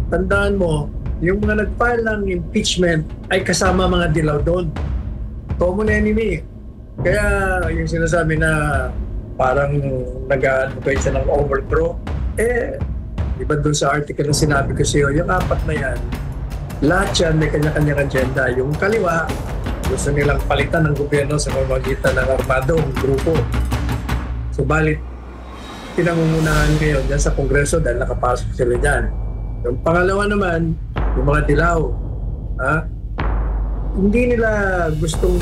tandaan mo, yung mga nag-file ng impeachment ay kasama mga dilaw doon. Common enemy. Kaya yung sinasabi na parang nag-advocate siya ng overthrow, di ba doon sa article na sinabi ko sa'yo, yung apat na yan, lahat yan may kanya-kanyang agenda. Yung kaliwa, gusto nilang palitan ng gobyerno sa pamamagitan ng armadong grupo. Subalit, pinangungunahan ngayon dyan sa Kongreso dahil nakapasok sila dyan. Yung pangalawa naman, yung mga dilaw, hindi nila gustong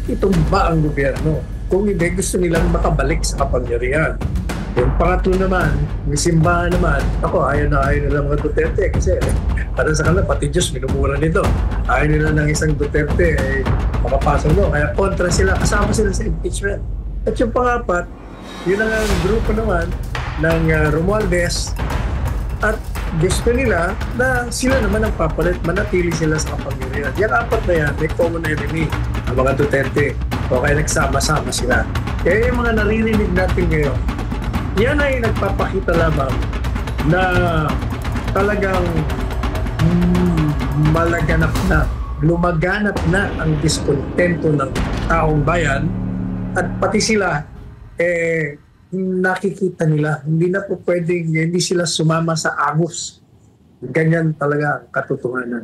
itumba ang gobyerno. Kung hindi, gusto nilang makabalik sa kapangyarihan. Yung pangatlo naman, yung simbahan naman, ayaw nila mga Duterte kasi para sa kanila, pati Diyos minumura nito. Ayaw nila ng isang Duterte makapasok mo. Kaya kontra sila, kasama sila sa impeachment. At yung pangapat, yun ang grupo naman ng Romualdez at gusto nila na sila naman ang papalit, manatili sila sa kapangyarihan. Yung apat na yan, may common enemy, ang mga Duterte. O kaya nagsama-sama sila. Kaya yung mga naririnig natin ngayon, yan ay nagpapakita lamang na talagang lumaganap na ang diskontento ng taong bayan at pati sila nakikita nila hindi na po pwedeng hindi sila sumama sa agos. Ganyan talaga ang katotohanan.